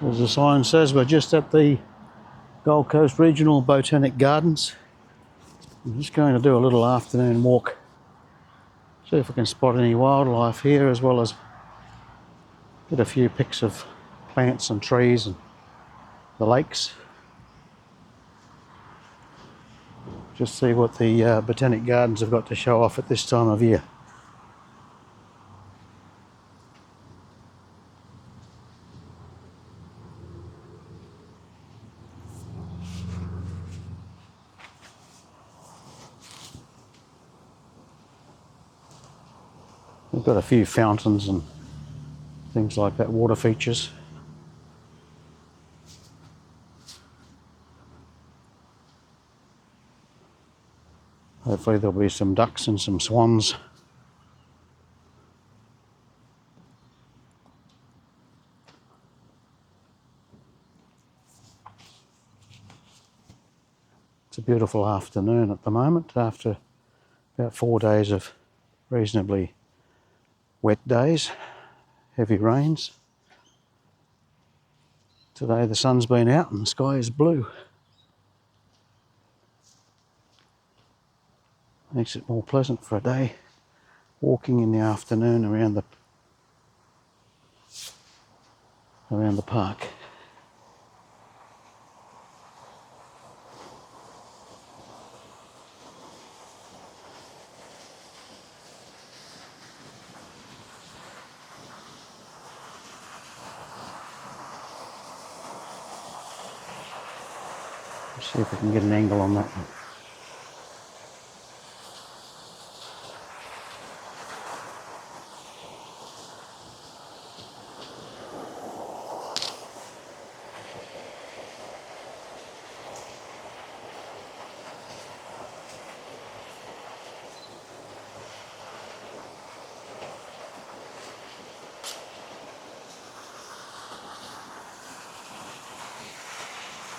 As the sign says, we're just at the Gold Coast Regional Botanic Gardens. I'm just going to do a little afternoon walk, see if I can spot any wildlife here, as well as get a few pics of plants and trees and the lakes. Just see what the Botanic Gardens have got to show off at this time of year. We've got a few fountains and things like that, water features. Hopefully there'll be some ducks and some swans. It's a beautiful afternoon at the moment after about 4 days of reasonably wet days, heavy rains. Today the sun's been out and the sky is blue. Makes it more pleasant for a day walking in the afternoon around the park. Let's see if we can get an angle on that one.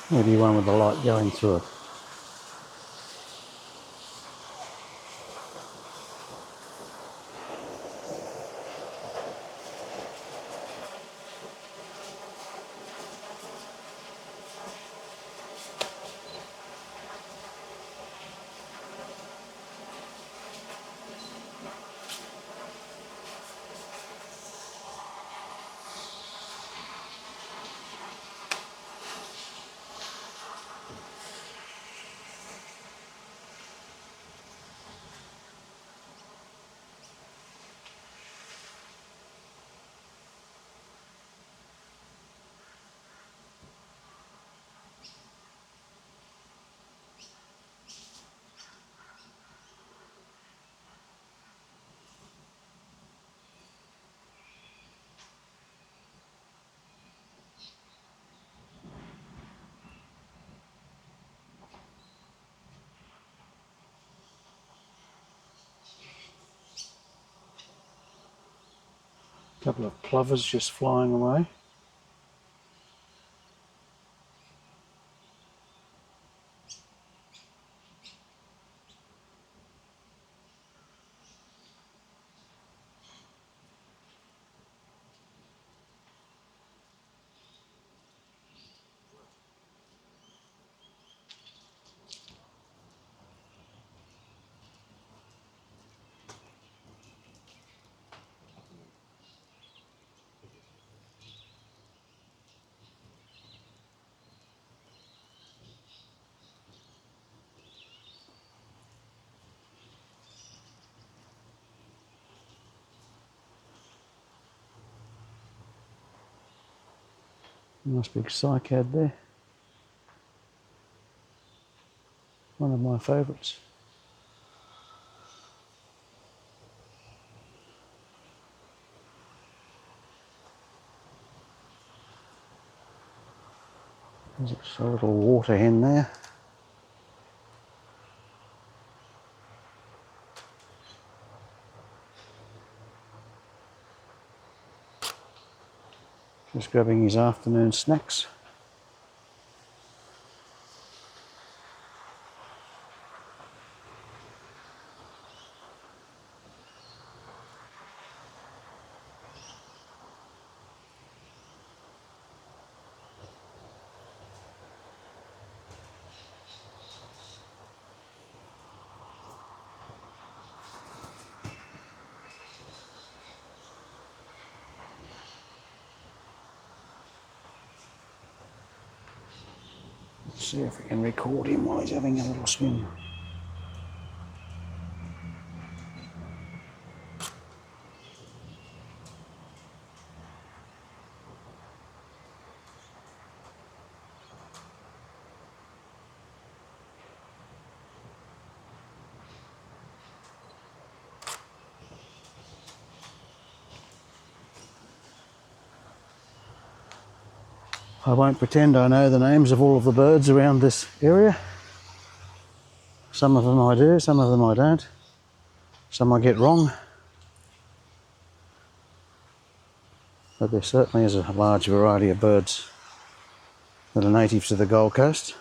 Maybe one with the light going through it. A couple of plovers just flying away. Nice big cycad there. One of my favourites. There's a little water hen there. Just grabbing his afternoon snacks. See if we can record him while he's having a little swim. I won't pretend I know the names of all of the birds around this area. Some of them I do, some of them I don't. Some I get wrong. But there certainly is a large variety of birds that are native to the Gold Coast.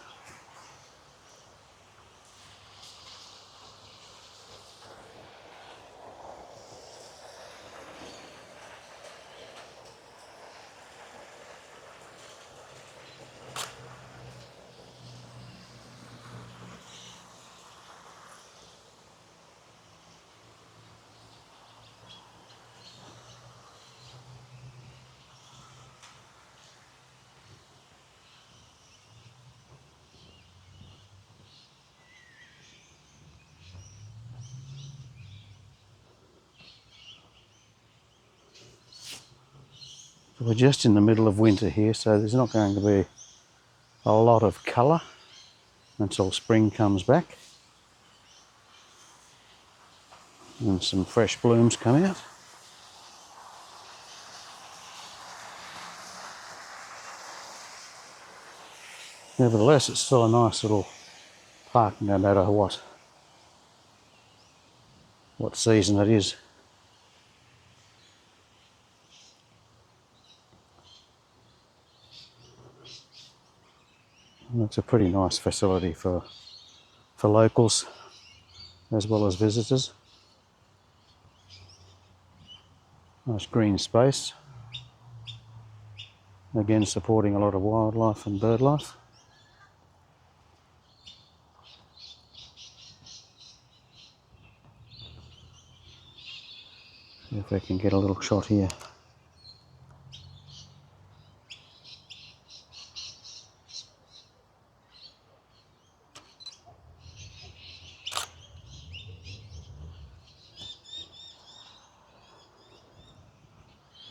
We're just in the middle of winter here, so there's not going to be a lot of colour until spring comes back and some fresh blooms come out. Nevertheless, it's still a nice little park no matter what season it is. And it's a pretty nice facility for locals as well as visitors. Nice green space. Again, supporting a lot of wildlife and bird life. See if I can get a little shot here.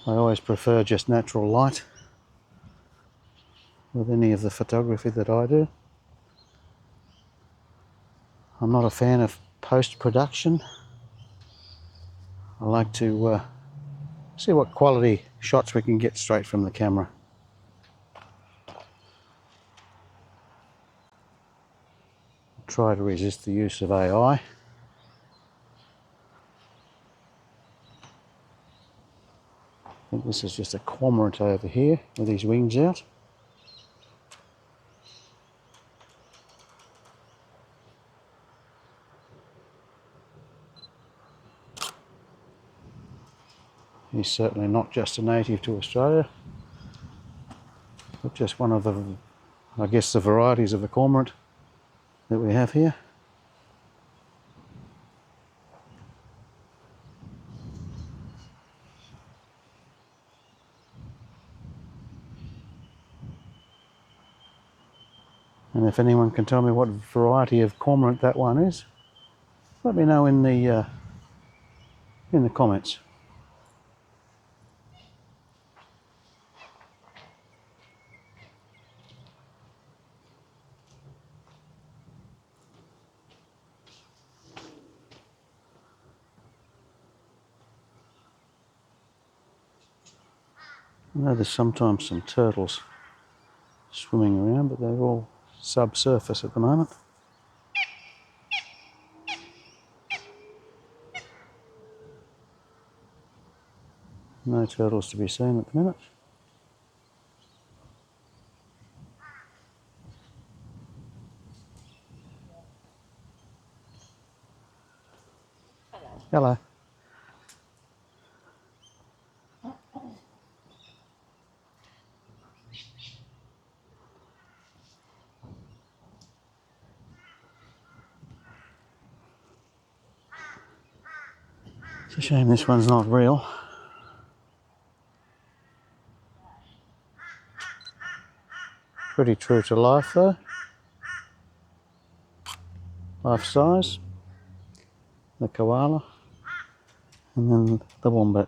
I always prefer just natural light with any of the photography that I do. I'm not a fan of post-production. I like to see what quality shots we can get straight from the camera. Try to resist the use of AI. I think this is just a cormorant over here with his wings out. He's certainly not just a native to Australia, but just one of the, I guess, the varieties of the cormorant that we have here. And if anyone can tell me what variety of cormorant that one is, let me know in the comments. I know there's sometimes some turtles swimming around, but they're all subsurface at the moment. No turtles to be seen at the minute. Hello. It's a shame this one's not real. Pretty true to life though. life size, the koala, and then the wombat.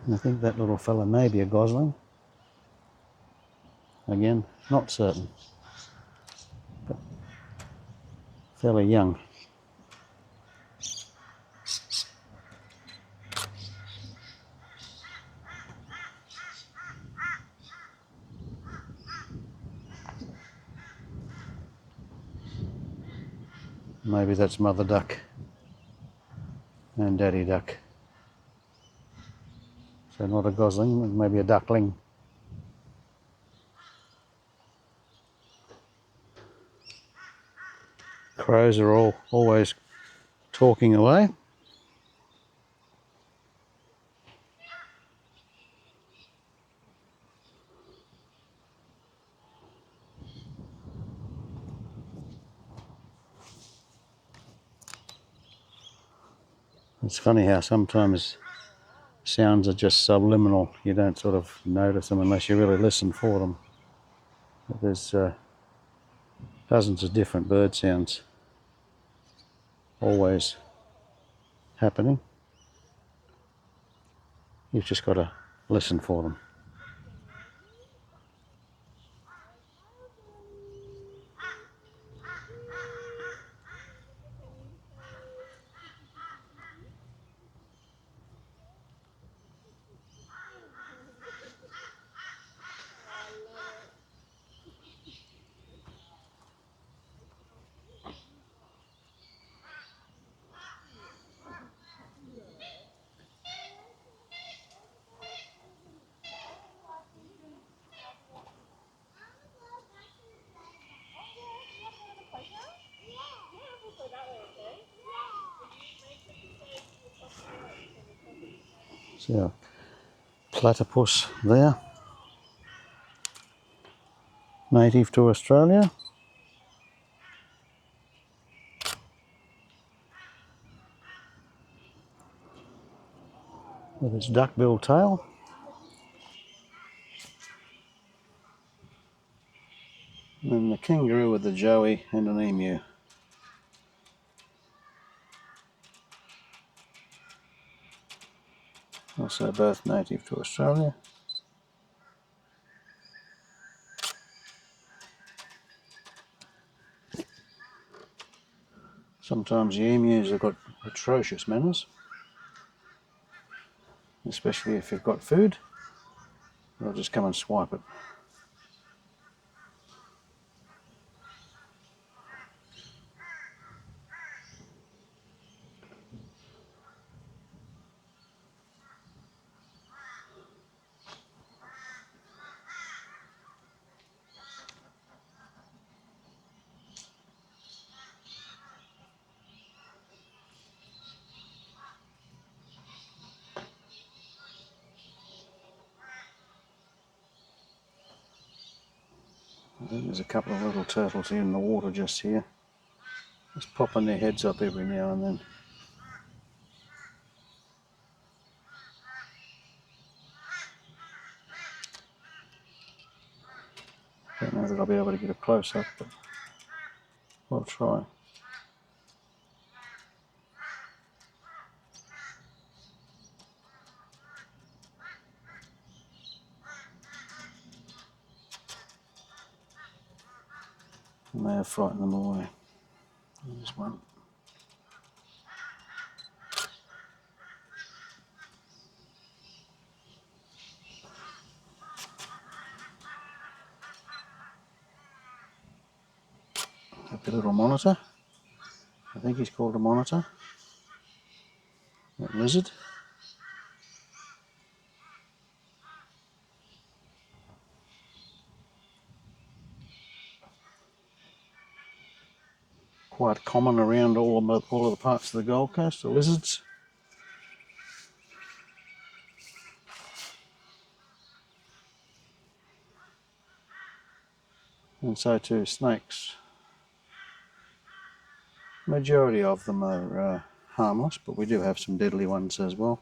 And I think that little fella may be a gosling. Again, not certain, but fairly young. Maybe that's mother duck and daddy duck. So not a gosling, maybe a duckling. Crows are always talking away. It's funny how sometimes sounds are just subliminal. You don't sort of notice them unless you really listen for them. But there's dozens of different bird sounds always happening. You've just got to listen for them. So, platypus there, native to Australia. With its duckbill tail. And then the kangaroo with the joey and an emu. Also both native to Australia. Sometimes the emus have got atrocious manners, especially if you've got food. They'll just come and swipe it. I think there's a couple of little turtles here in the water just here, just popping their heads up every now and then. Don't know that I'll be able to get a close up, but I'll try. I may have frightened them away. There's one. Happy little monitor. I think he's called a monitor. That lizard. quite common around all of the parts of the Gold Coast, the lizards. And so too snakes. Majority of them are harmless, but we do have some deadly ones as well.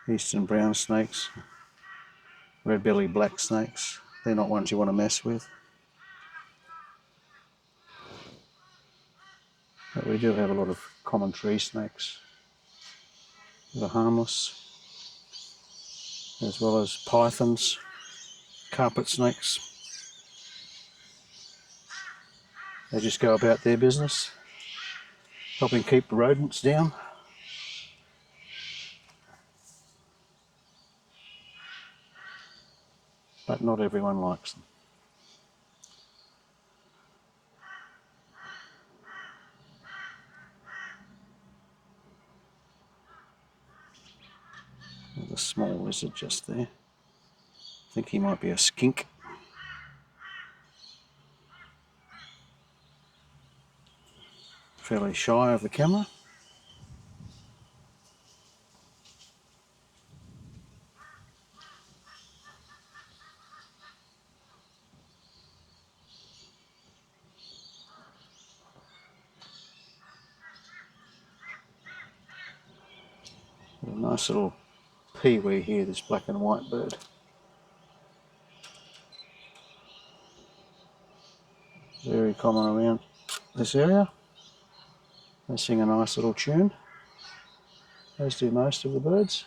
Eastern brown snakes, red-bellied black snakes, they're not ones you want to mess with. But we do have a lot of common tree snakes that are harmless, as well as pythons, carpet snakes. They just go about their business, helping keep the rodents down. But not everyone likes them. There's a small lizard just there. I think he might be a skink. Fairly shy of the camera. A nice little peewee here, this black and white bird. Very common around this area. They sing a nice little tune, as do most of the birds.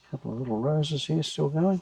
A couple of little roses here still going.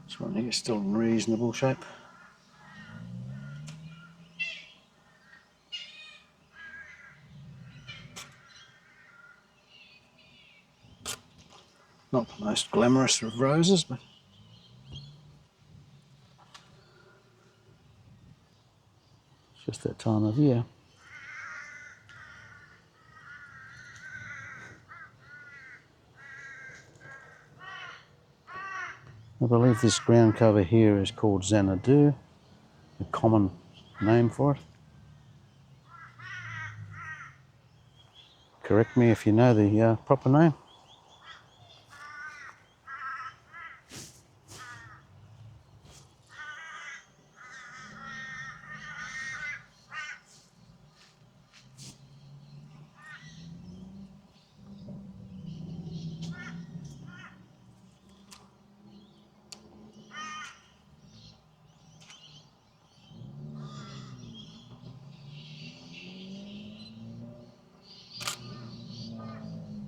This one here is still in reasonable shape. Not the most glamorous of roses, but it's just that time of year. I believe this ground cover here is called Xanadu, a common name for it. Correct me if you know the proper name.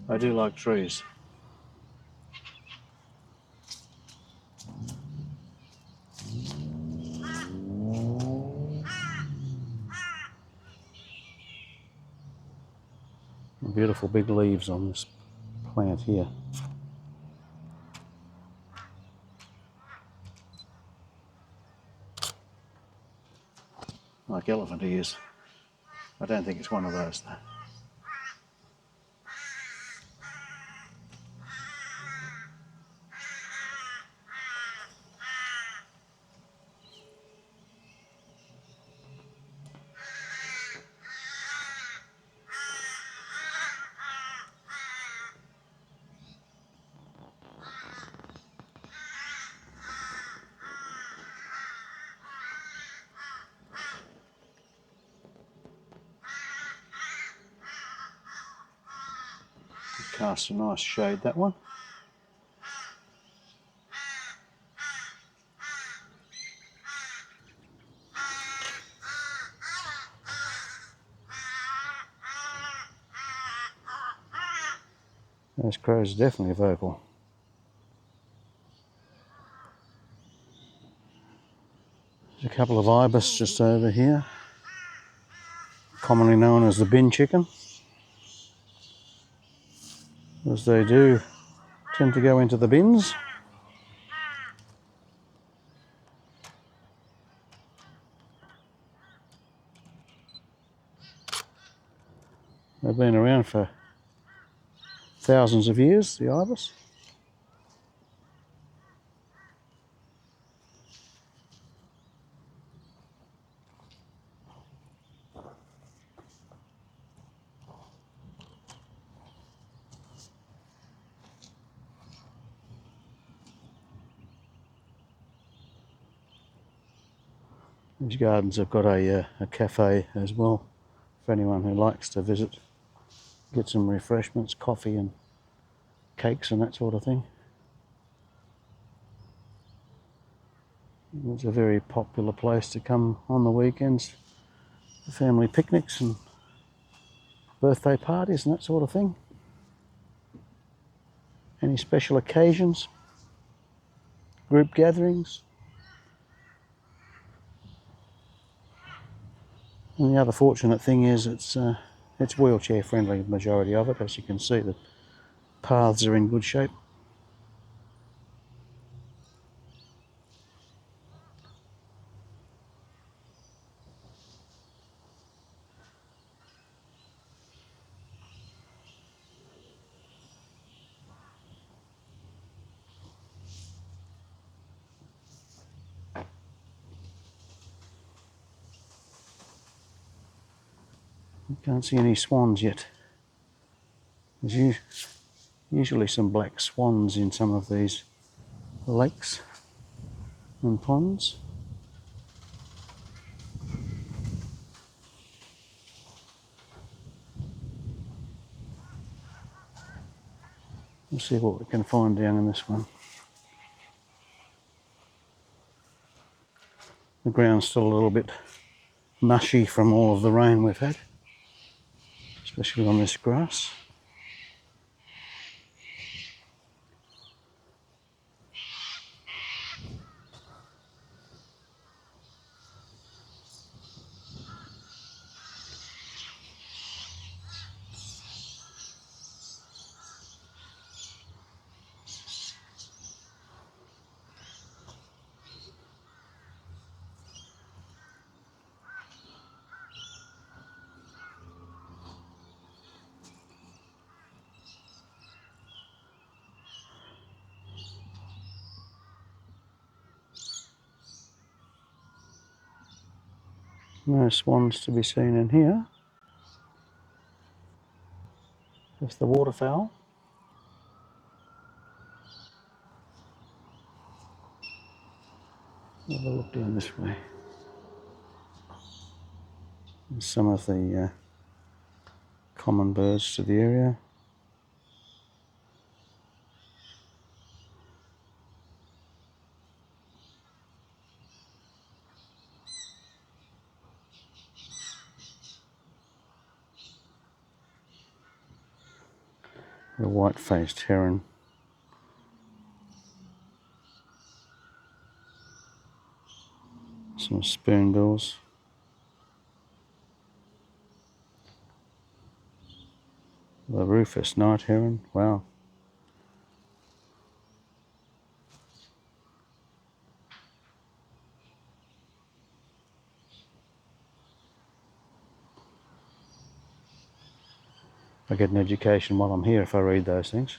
I do like trees. Beautiful big leaves on this plant here. Like elephant ears. I don't think it's one of those though. That's a nice shade, that one. Those crows are definitely vocal. There's a couple of ibis just over here, commonly known as the bin chicken, as they do tend to go into the bins. They've been around for thousands of years, the ibis. These gardens have got a cafe as well for anyone who likes to visit, get some refreshments, coffee and cakes and that sort of thing. It's a very popular place to come on the weekends for family picnics and birthday parties and that sort of thing. Any special occasions, group gatherings. And the other fortunate thing is it's wheelchair friendly, the majority of it. As you can see, the paths are in good shape. Can't see any swans yet. There's usually some black swans in some of these lakes and ponds. We'll see what we can find down in this one. The ground's still a little bit mushy from all of the rain we've had, especially on this grass. No swans to be seen in here. Just the waterfowl. Have a look down this way. There's some of the common birds to the area. The white-faced heron. Some spoonbills. The rufous night heron. Wow. I get an education while I'm here if I read those things.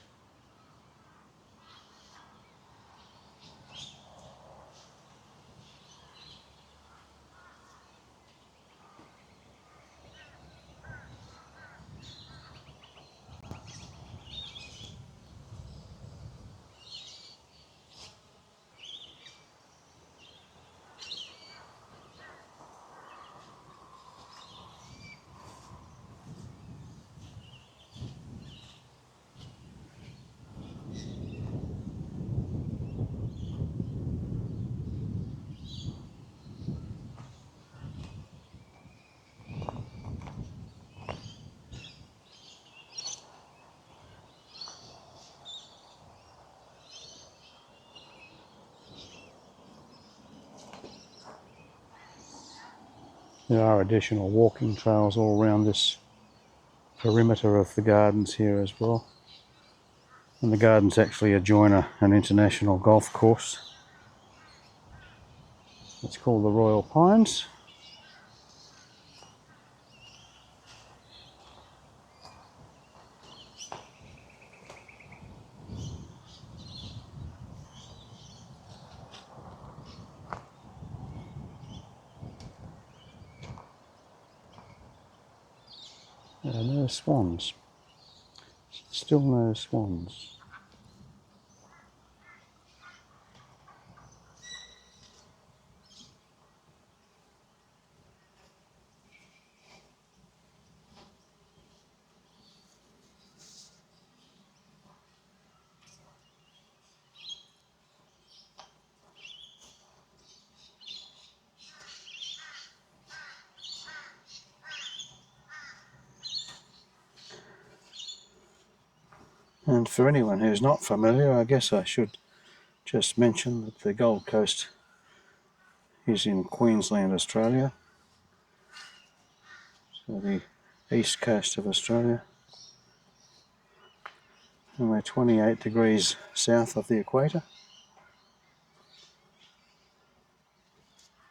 There are additional walking trails all around this perimeter of the gardens here as well. And the gardens actually adjoin an international golf course. It's called the Royal Pines. No swans. Still no swans. And for anyone who's not familiar, I guess I should just mention that the Gold Coast is in Queensland, Australia. So the east coast of Australia. And we're 28 degrees south of the equator.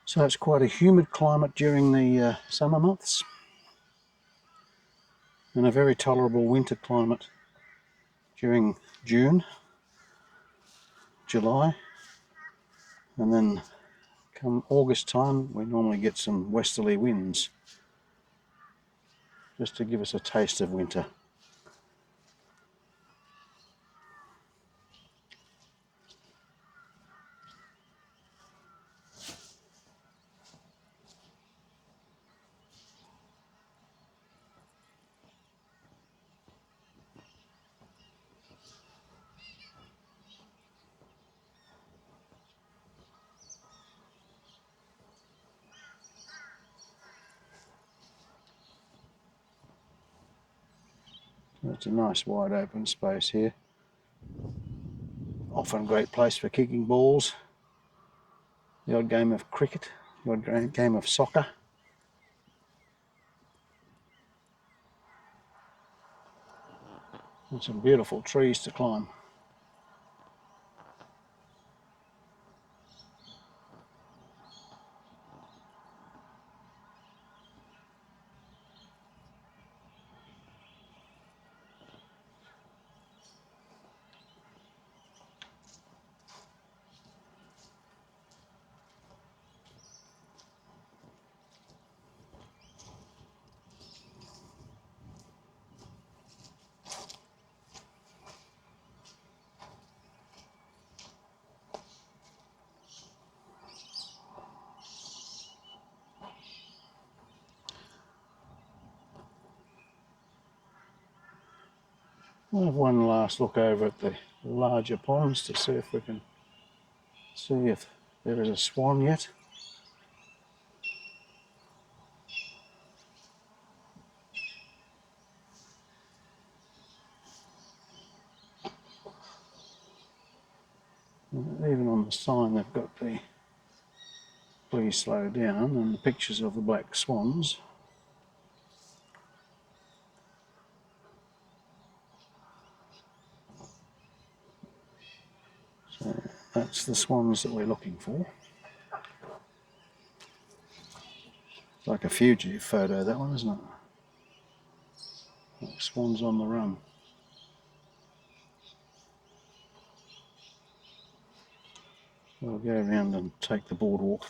So it's quite a humid climate during the summer months. And a very tolerable winter climate during June, July, and then come August time we normally get some westerly winds just to give us a taste of winter. It's a nice wide open space here. Often a great place for kicking balls, the odd game of cricket, the odd game of soccer. And some beautiful trees to climb. We'll have one last look over at the larger ponds to see if we can see if there is a swan yet. Even on the sign they've got the "Please slow down" and the pictures of the black swans. So that's the swans that we're looking for. It's like a fugitive photo, that one, isn't it? Like swans on the run. We'll go around and take the boardwalk.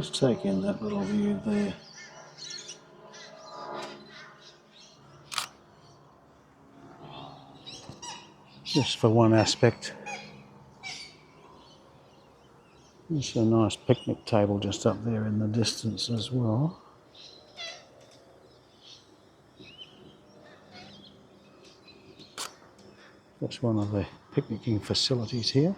Just take in that little view there. Just for one aspect. There's a nice picnic table just up there in the distance as well. That's one of the picnicking facilities here.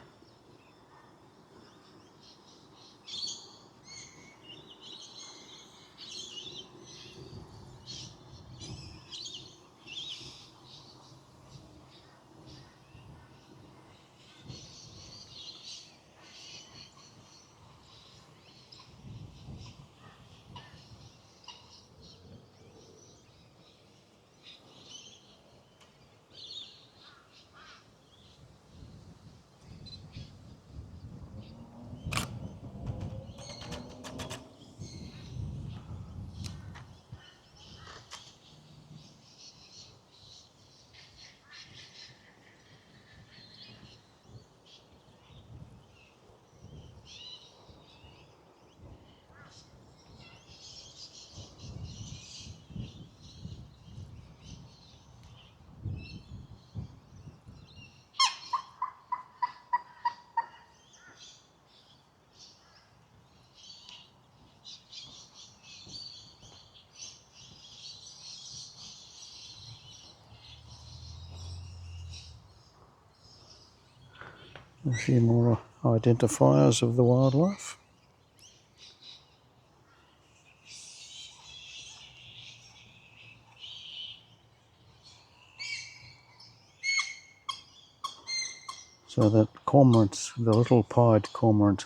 A few more identifiers of the wildlife. So that cormorant, the little pied cormorant,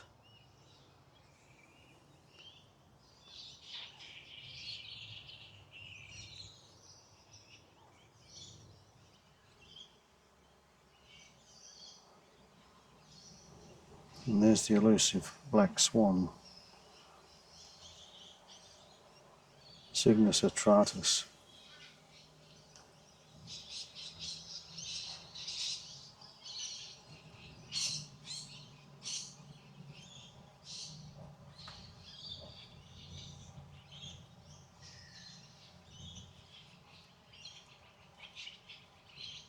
and there's the elusive black swan, Cygnus atratus.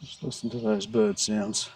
Just listen to those bird sounds.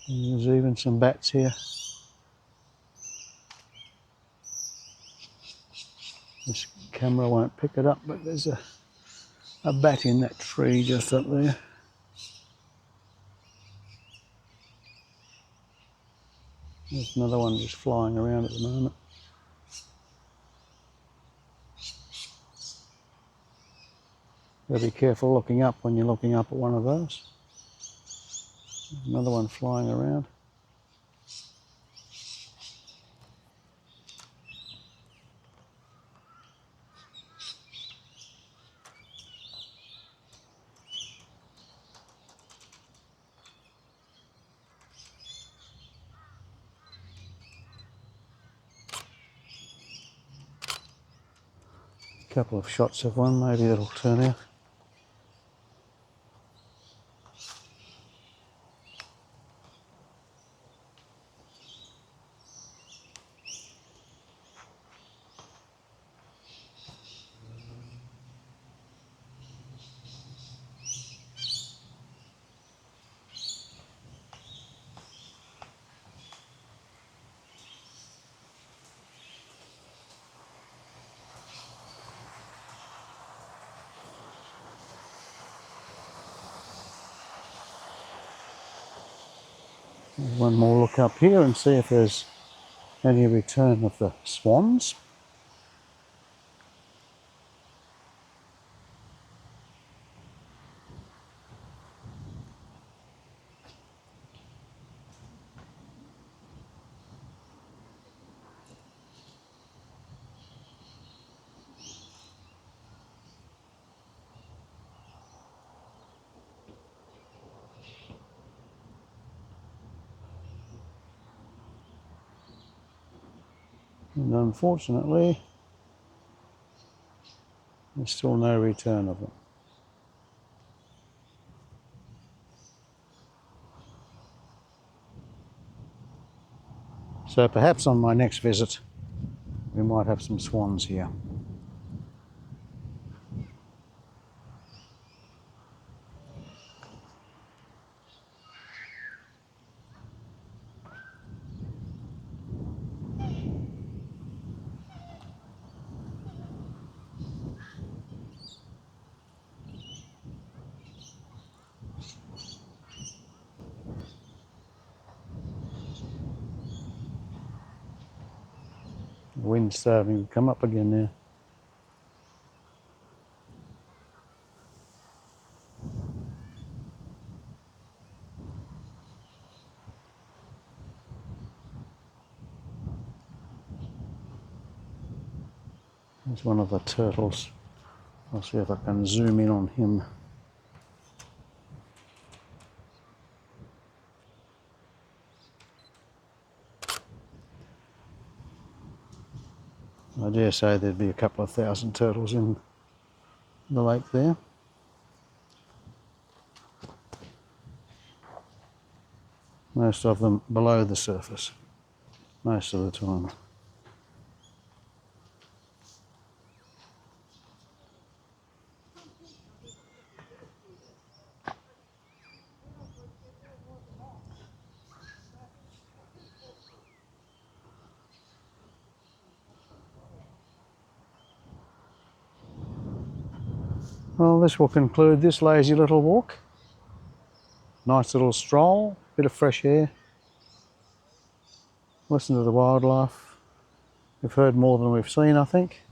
And there's even some bats here. This camera won't pick it up, but there's a bat in that tree just up there. There's another one just flying around at the moment. Gotta be careful looking up when you're looking up at one of those. There's another one flying around. Couple of shots of one, maybe that'll turn out. One more look up here and see if there's any return of the swans. And unfortunately, there's still no return of them. So perhaps on my next visit, we might have some swans here. The wind's starting to come up again now. There's one of the turtles. I'll see if I can zoom in on him. I dare say there'd be a couple of thousand turtles in the lake there. Most of them below the surface, most of the time. Well, this will conclude this lazy little walk. Nice little stroll, bit of fresh air. Listen to the wildlife. We've heard more than we've seen, I think.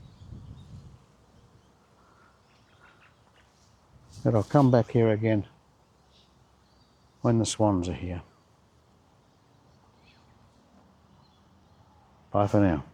But I'll come back here again when the swans are here. Bye for now.